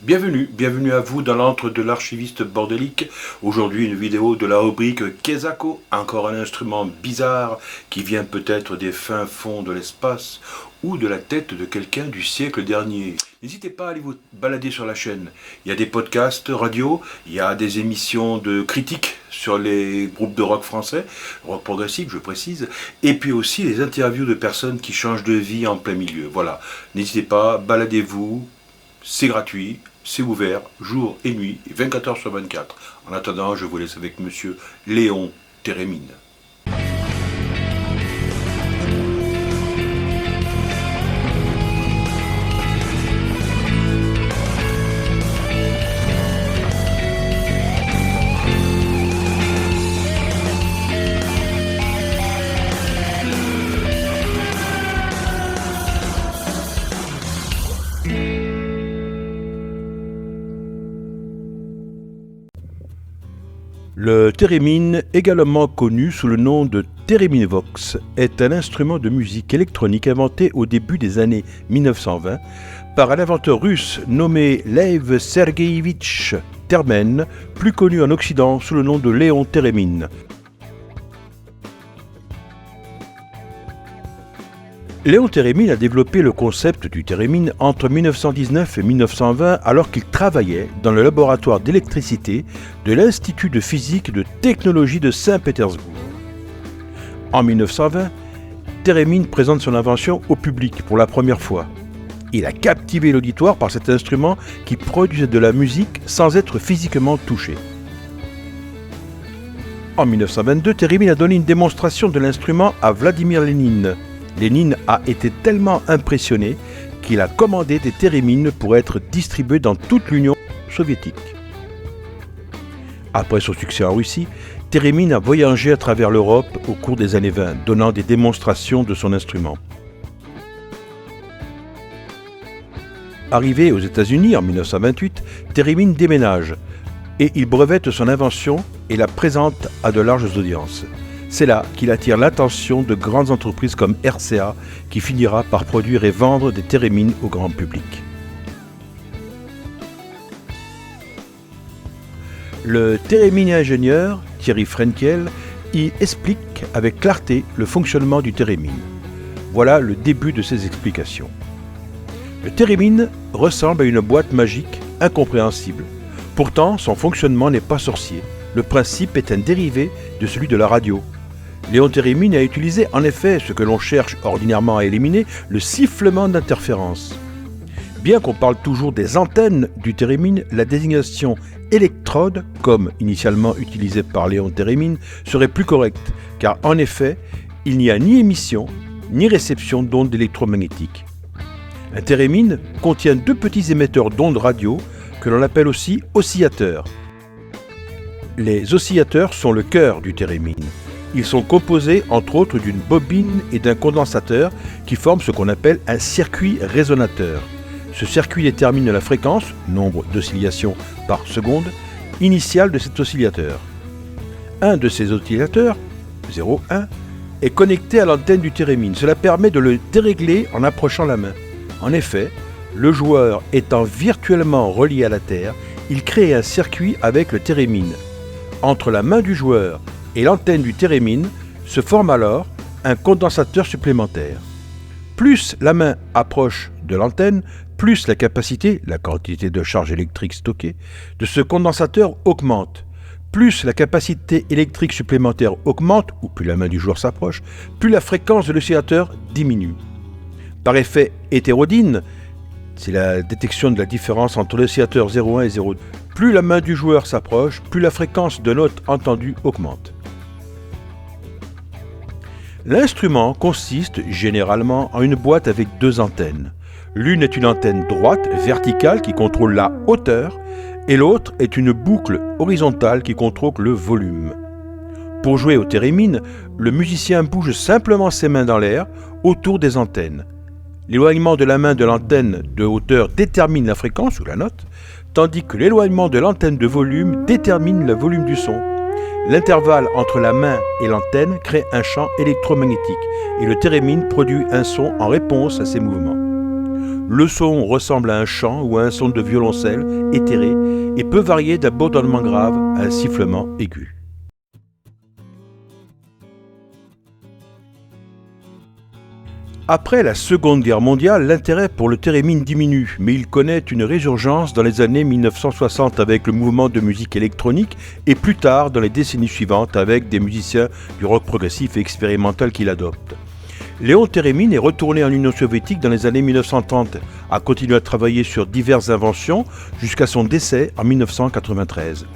Bienvenue à vous dans l'antre de l'archiviste bordélique. Aujourd'hui une vidéo de la rubrique Kezako, encore un instrument bizarre qui vient peut-être des fins fonds de l'espace ou de la tête de quelqu'un du siècle dernier. N'hésitez pas à aller vous balader sur la chaîne. Il y a des podcasts radio, il y a des émissions de critiques sur les groupes de rock français, rock progressif je précise, et puis aussi les interviews de personnes qui changent de vie en plein milieu. Voilà, n'hésitez pas, baladez-vous, c'est gratuit. C'est ouvert jour et nuit, 24 heures sur 24. En attendant, je vous laisse avec monsieur Léon Thérémine. Le thérémine, également connu sous le nom de Thereminvox, est un instrument de musique électronique inventé au début des années 1920 par un inventeur russe nommé Lev Sergeevitch Termen, plus connu en Occident sous le nom de Léon Thérémine. Léon Thérémine a développé le concept du thérémine entre 1919 et 1920 alors qu'il travaillait dans le laboratoire d'électricité de l'Institut de physique et de technologie de Saint-Pétersbourg. En 1920, Thérémine présente son invention au public pour la première fois. Il a captivé l'auditoire par cet instrument qui produisait de la musique sans être physiquement touché. En 1922, Thérémine a donné une démonstration de l'instrument à Vladimir Lénine. Lénine a été tellement impressionné qu'il a commandé des thérémines pour être distribués dans toute l'Union soviétique. Après son succès en Russie, Thérémine a voyagé à travers l'Europe au cours des années 20, donnant des démonstrations de son instrument. Arrivé aux États-Unis en 1928, Thérémine déménage et il brevette son invention et la présente à de larges audiences. C'est là qu'il attire l'attention de grandes entreprises comme RCA, qui finira par produire et vendre des thérémines au grand public. Le thérémine ingénieur, Thierry Frenkel, y explique avec clarté le fonctionnement du thérémine. Voilà le début de ses explications. Le thérémine ressemble à une boîte magique incompréhensible. Pourtant, son fonctionnement n'est pas sorcier. Le principe est un dérivé de celui de la radio. Léon Thérémine a utilisé en effet ce que l'on cherche ordinairement à éliminer, le sifflement d'interférence. Bien qu'on parle toujours des antennes du thérémine, la désignation électrode, comme initialement utilisée par Léon Thérémine, serait plus correcte, car en effet, il n'y a ni émission, ni réception d'ondes électromagnétiques. Un thérémine contient deux petits émetteurs d'ondes radio, que l'on appelle aussi oscillateurs. Les oscillateurs sont le cœur du thérémine. Ils sont composés entre autres d'une bobine et d'un condensateur qui forment ce qu'on appelle un circuit résonateur. Ce circuit détermine la fréquence, nombre d'oscillations par seconde, initiale de cet oscillateur. Un de ces oscillateurs, 0,1, est connecté à l'antenne du thérémine. Cela permet de le dérégler en approchant la main. En effet, le joueur étant virtuellement relié à la Terre, il crée un circuit avec le thérémine. Entre la main du joueur et l'antenne du thérémine se forme alors un condensateur supplémentaire. Plus la main approche de l'antenne, plus la capacité, la quantité de charge électrique stockée, de ce condensateur augmente. Plus la capacité électrique supplémentaire augmente, ou plus la main du joueur s'approche, plus la fréquence de l'oscillateur diminue. Par effet hétérodyne, c'est la détection de la différence entre l'oscillateur 0,1 et 0,2. Plus la main du joueur s'approche, plus la fréquence de notes entendues augmente. L'instrument consiste généralement en une boîte avec deux antennes. L'une est une antenne droite, verticale, qui contrôle la hauteur, et l'autre est une boucle horizontale qui contrôle le volume. Pour jouer au thérémine, le musicien bouge simplement ses mains dans l'air autour des antennes. L'éloignement de la main de l'antenne de hauteur détermine la fréquence ou la note, tandis que l'éloignement de l'antenne de volume détermine le volume du son. L'intervalle entre la main et l'antenne crée un champ électromagnétique et le thérémine produit un son en réponse à ces mouvements. Le son ressemble à un chant ou à un son de violoncelle éthéré et peut varier d'un bourdonnement grave à un sifflement aigu. Après la Seconde Guerre mondiale, l'intérêt pour le thérémine diminue, mais il connaît une résurgence dans les années 1960 avec le mouvement de musique électronique et plus tard dans les décennies suivantes avec des musiciens du rock progressif et expérimental qui l'adoptent. Léon Thérémine est retourné en Union soviétique dans les années 1930, a continué à travailler sur diverses inventions jusqu'à son décès en 1993.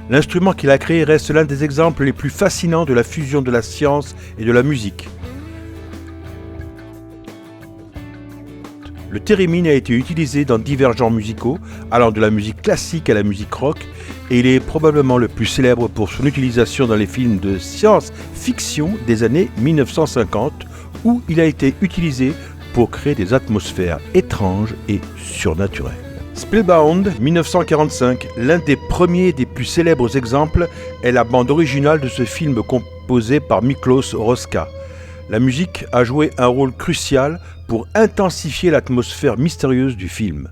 L'instrument qu'il a créé reste l'un des exemples les plus fascinants de la fusion de la science et de la musique. Le thérémine a été utilisé dans divers genres musicaux, allant de la musique classique à la musique rock, et il est probablement le plus célèbre pour son utilisation dans les films de science-fiction des années 1950, où il a été utilisé pour créer des atmosphères étranges et surnaturelles. Spellbound 1945, l'un des premiers et des plus célèbres exemples est la bande originale de ce film composé par Miklos Rozsa. La musique a joué un rôle crucial pour intensifier l'atmosphère mystérieuse du film.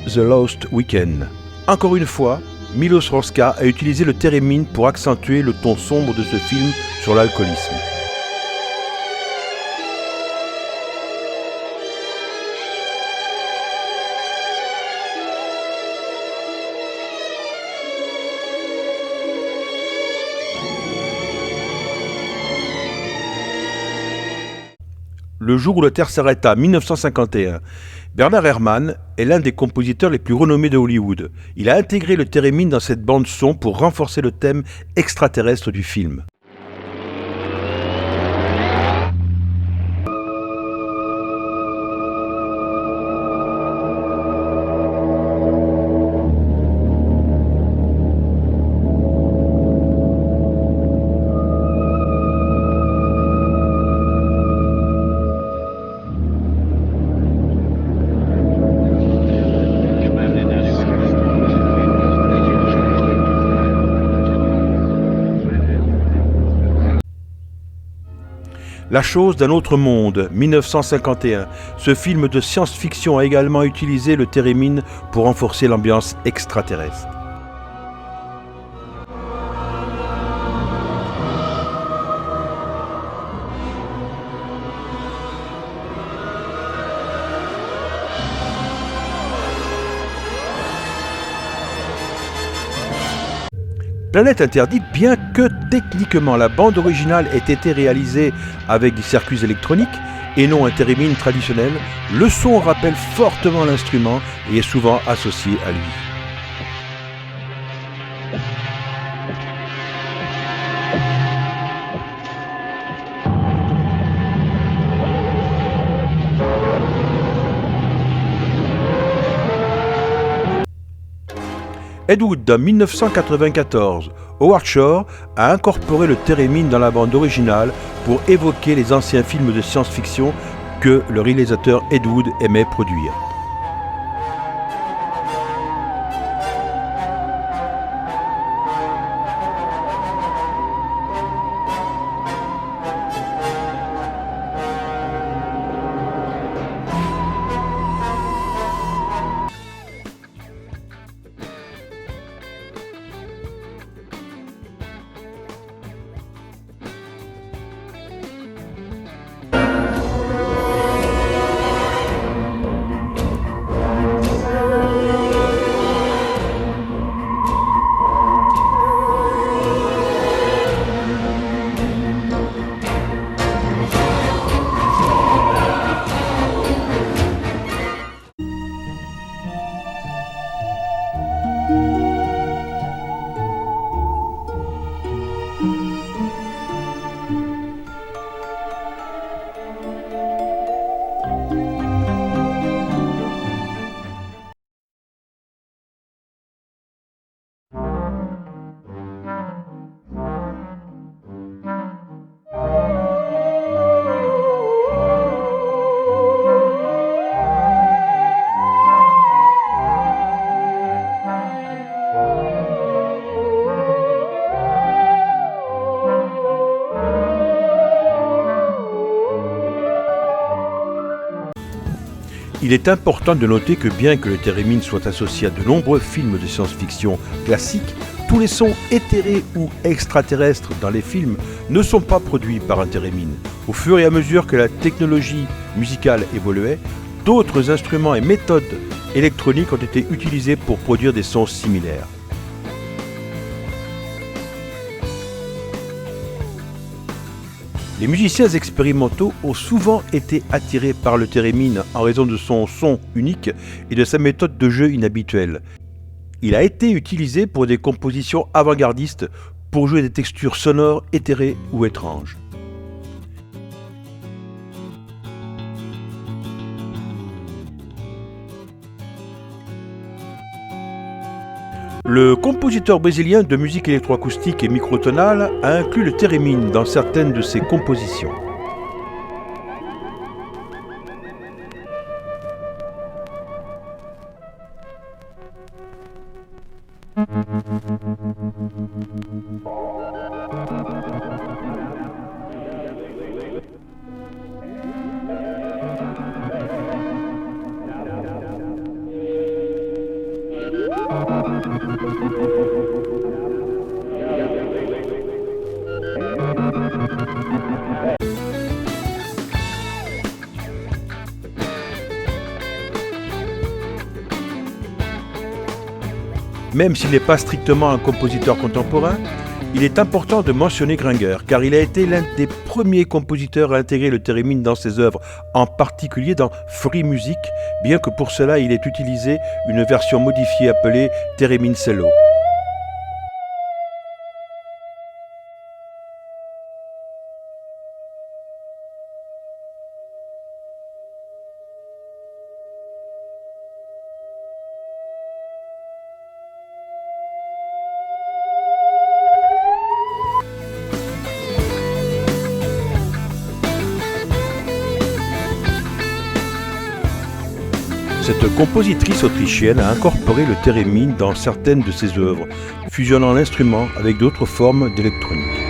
The Lost Weekend. Encore une fois, Milos Rozsa a utilisé le thérémine pour accentuer le ton sombre de ce film sur l'alcoolisme. Le jour où la Terre s'arrêta, 1951. Bernard Herrmann est l'un des compositeurs les plus renommés de Hollywood. Il a intégré le thérémine dans cette bande-son pour renforcer le thème extraterrestre du film. La chose d'un autre monde, 1951. Ce film de science-fiction a également utilisé le thérémine pour renforcer l'ambiance extraterrestre. Planète interdite, bien que techniquement la bande originale ait été réalisée avec des circuits électroniques et non un thérémine traditionnel, le son rappelle fortement l'instrument et est souvent associé à lui. Ed Wood, en 1994, Howard Shore a incorporé le thérémine dans la bande originale pour évoquer les anciens films de science-fiction que le réalisateur Ed Wood aimait produire. Il est important de noter que bien que le thérémine soit associé à de nombreux films de science-fiction classiques, tous les sons éthérés ou extraterrestres dans les films ne sont pas produits par un thérémine. Au fur et à mesure que la technologie musicale évoluait, d'autres instruments et méthodes électroniques ont été utilisés pour produire des sons similaires. Les musiciens expérimentaux ont souvent été attirés par le thérémine en raison de son son unique et de sa méthode de jeu inhabituelle. Il a été utilisé pour des compositions avant-gardistes pour jouer des textures sonores éthérées ou étranges. Le compositeur brésilien de musique électroacoustique et microtonale a inclus le thérémine dans certaines de ses compositions. Même s'il n'est pas strictement un compositeur contemporain, il est important de mentionner Gringer, car il a été l'un des premiers compositeurs à intégrer le thérémine dans ses œuvres, en particulier dans Free Music, bien que pour cela il ait utilisé une version modifiée appelée Theremin Cello. Cette compositrice autrichienne a incorporé le thérémine dans certaines de ses œuvres, fusionnant l'instrument avec d'autres formes d'électronique.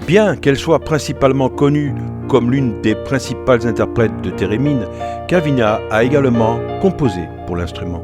Bien qu'elle soit principalement connue comme l'une des principales interprètes de thérémine, Kavina a également composé pour l'instrument.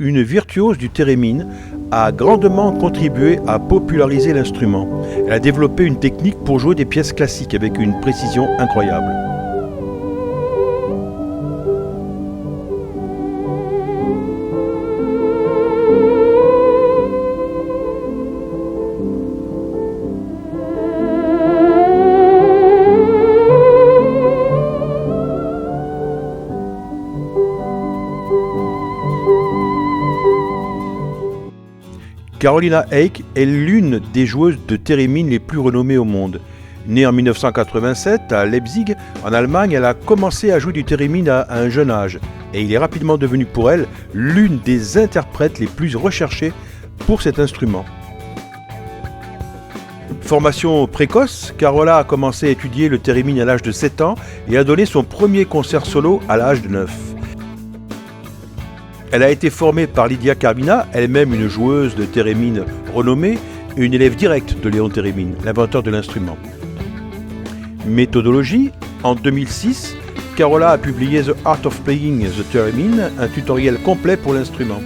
Une virtuose du thérémine, a grandement contribué à populariser l'instrument. Elle a développé une technique pour jouer des pièces classiques avec une précision incroyable. Carolina Eyck est l'une des joueuses de thérémine les plus renommées au monde. Née en 1987 à Leipzig, en Allemagne, elle a commencé à jouer du thérémine à un jeune âge et il est rapidement devenu pour elle l'une des interprètes les plus recherchées pour cet instrument. Formation précoce, Carola a commencé à étudier le thérémine à l'âge de 7 ans et a donné son premier concert solo à l'âge de 9. Elle a été formée par Lydia Carbina, elle-même une joueuse de thérémine renommée et une élève directe de Léon Thérémine, l'inventeur de l'instrument. Méthodologie, en 2006, Carola a publié The Art of Playing the Theremin, un tutoriel complet pour l'instrument.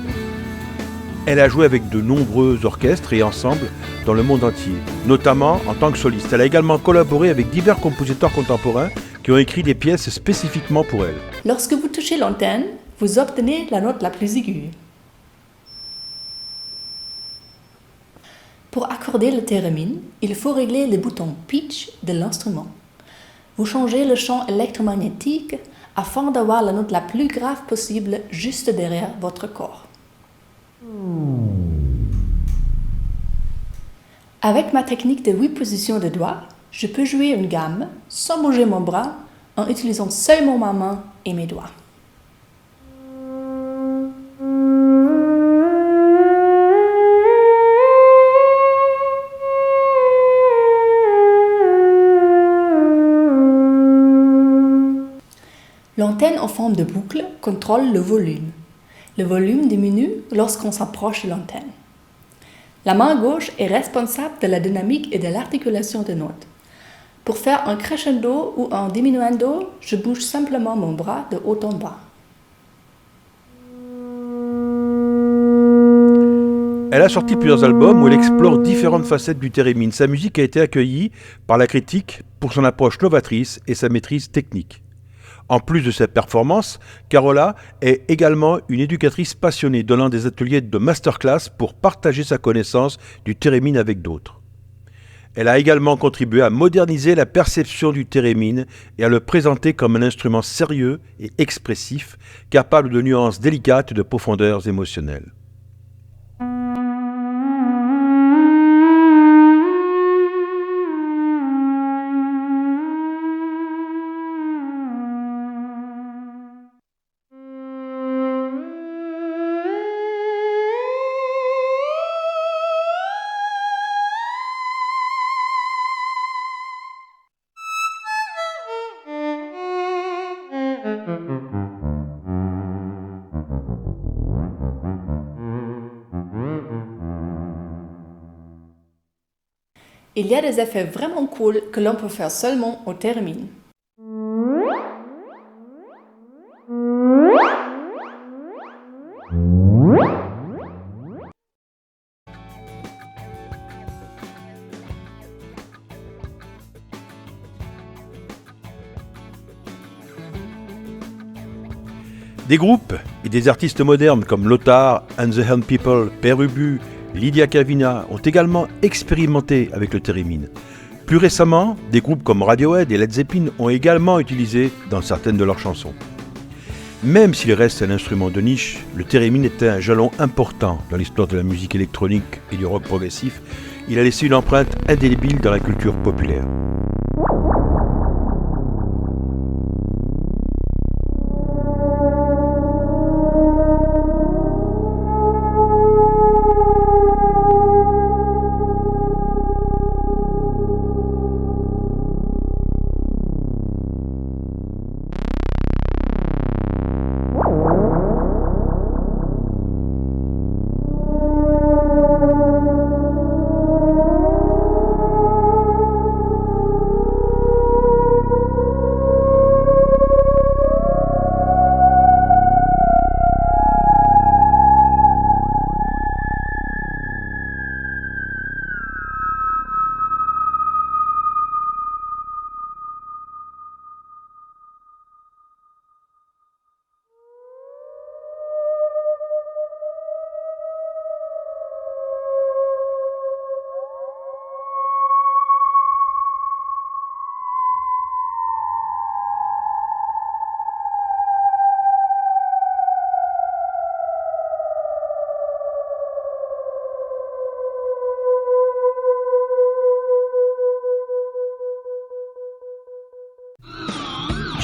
Elle a joué avec de nombreux orchestres et ensembles dans le monde entier, notamment en tant que soliste. Elle a également collaboré avec divers compositeurs contemporains qui ont écrit des pièces spécifiquement pour elle. Lorsque vous touchez l'antenne, vous obtenez la note la plus aiguë. Pour accorder le thérémine, il faut régler le bouton pitch de l'instrument. Vous changez le champ électromagnétique afin d'avoir la note la plus grave possible juste derrière votre corps. Avec ma technique de 8 positions de doigts, je peux jouer une gamme sans bouger mon bras en utilisant seulement ma main et mes doigts. L'antenne en forme de boucle contrôle le volume. Le volume diminue lorsqu'on s'approche de l'antenne. La main gauche est responsable de la dynamique et de l'articulation des notes. Pour faire un crescendo ou un diminuendo, je bouge simplement mon bras de haut en bas. Elle a sorti plusieurs albums où elle explore différentes facettes du thérémine. Sa musique a été accueillie par la critique pour son approche novatrice et sa maîtrise technique. En plus de ses performances, Carola est également une éducatrice passionnée, donnant des ateliers de masterclass pour partager sa connaissance du thérémine avec d'autres. Elle a également contribué à moderniser la perception du thérémine et à le présenter comme un instrument sérieux et expressif, capable de nuances délicates et de profondeurs émotionnelles. Il y a des effets vraiment cool que l'on peut faire seulement au thérémine. Des groupes et des artistes modernes comme Lothar and the Hand People, Père Ubu, Lydia Cavina ont également expérimenté avec le thérémine. Plus récemment, des groupes comme Radiohead et Led Zeppelin ont également utilisé dans certaines de leurs chansons. Même s'il reste un instrument de niche, le thérémine était un jalon important dans l'histoire de la musique électronique et du rock progressif. Il a laissé une empreinte indélébile dans la culture populaire.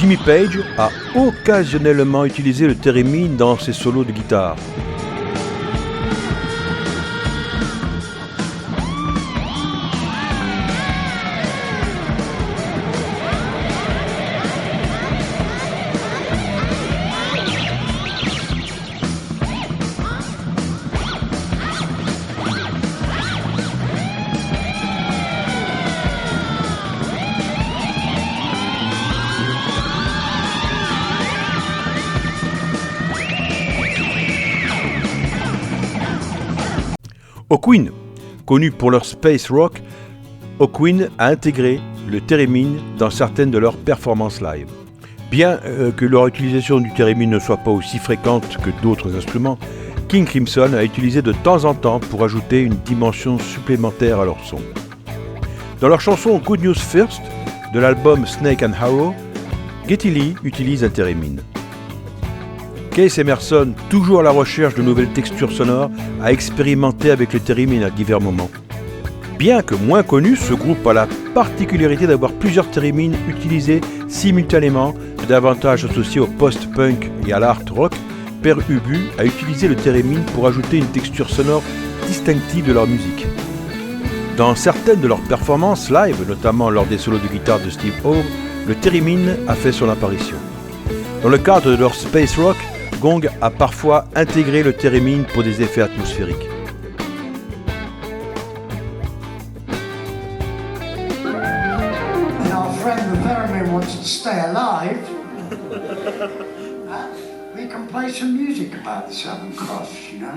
Jimmy Page a occasionnellement utilisé le theremin dans ses solos de guitare. Hawkwind, connu pour leur space rock, Hawkwind a intégré le theremin dans certaines de leurs performances live. Bien que leur utilisation du theremin ne soit pas aussi fréquente que d'autres instruments, King Crimson a utilisé de temps en temps pour ajouter une dimension supplémentaire à leur son. Dans leur chanson Good News First de l'album Snake and Arrow, Geddy Lee utilise un theremin. Keith Emerson, toujours à la recherche de nouvelles textures sonores, a expérimenté avec le theremin à divers moments. Bien que moins connu, ce groupe a la particularité d'avoir plusieurs theremins utilisés simultanément, davantage associés au post-punk et à l'art rock. Père Ubu a utilisé le theremin pour ajouter une texture sonore distinctive de leur musique. Dans certaines de leurs performances live, notamment lors des solos de guitare de Steve Howe, le theremin a fait son apparition. Dans le cadre de leur space rock, Gong a parfois intégré le theremin pour des effets atmosphériques. And our friend the theremin wants to stay alive. We can play some music about the Southern Cross, you know.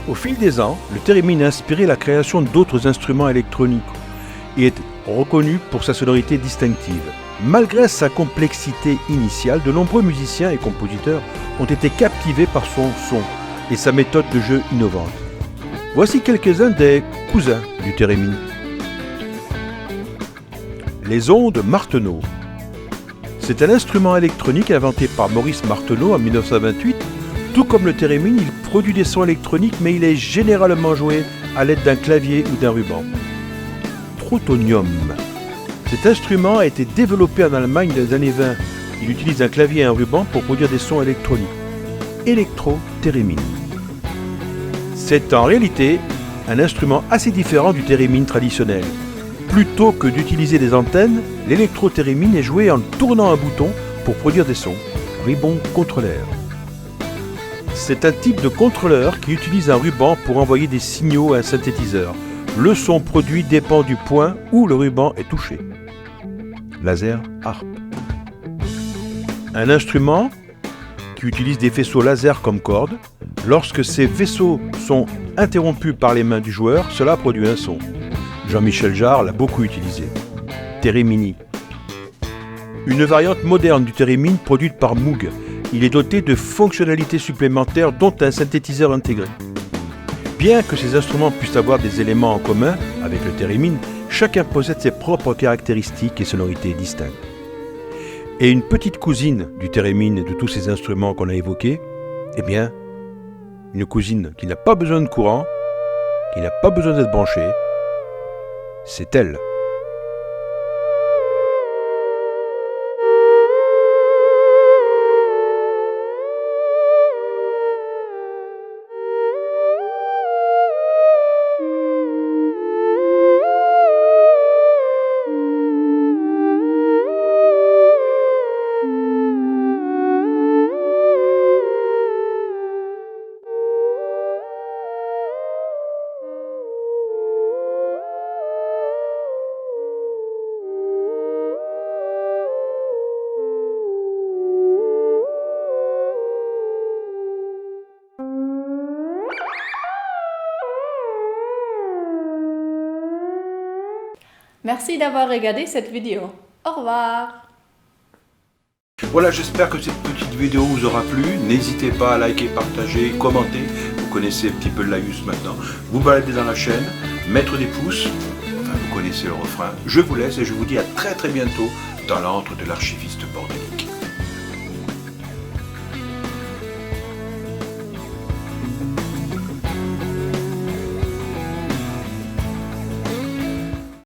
Au fil des ans, le theremin a inspiré la création d'autres instruments électroniques et est reconnu pour sa sonorité distinctive. Malgré sa complexité initiale, de nombreux musiciens et compositeurs ont été captivés par son son et sa méthode de jeu innovante. Voici quelques-uns des cousins du theremin. Les ondes Martenot. C'est un instrument électronique inventé par Maurice Martenot en 1928. Tout comme le theremin, il produit des sons électroniques, mais il est généralement joué à l'aide d'un clavier ou d'un ruban. Trotonium. Cet instrument a été développé en Allemagne dans les années 20. Il utilise un clavier et un ruban pour produire des sons électroniques. Électro-theremin. C'est en réalité un instrument assez différent du theremin traditionnel. Plutôt que d'utiliser des antennes, l'électro-theremin est joué en tournant un bouton pour produire des sons. Ribbon contrôleur. C'est un type de contrôleur qui utilise un ruban pour envoyer des signaux à un synthétiseur. Le son produit dépend du point où le ruban est touché. Laser harpe. Un instrument qui utilise des faisceaux laser comme cordes. Lorsque ces vaisseaux sont interrompus par les mains du joueur, cela produit un son. Jean-Michel Jarre l'a beaucoup utilisé. Theremini. Une variante moderne du theremin produite par Moog. Il est doté de fonctionnalités supplémentaires dont un synthétiseur intégré. Bien que ces instruments puissent avoir des éléments en commun avec le theremin, chacun possède ses propres caractéristiques et sonorités distinctes. Et une petite cousine du theremin et de tous ces instruments qu'on a évoqués, eh bien, une cousine qui n'a pas besoin de courant, qui n'a pas besoin d'être branchée, c'est elle. Merci d'avoir regardé cette vidéo. Au revoir. Voilà, j'espère que cette petite vidéo vous aura plu. N'hésitez pas à liker, partager, commenter. Vous connaissez un petit peu le laïus maintenant. Vous baladez dans la chaîne, mettre des pouces. Enfin, vous connaissez le refrain. Je vous laisse et je vous dis à très bientôt dans l'antre de l'archiviste bordélique.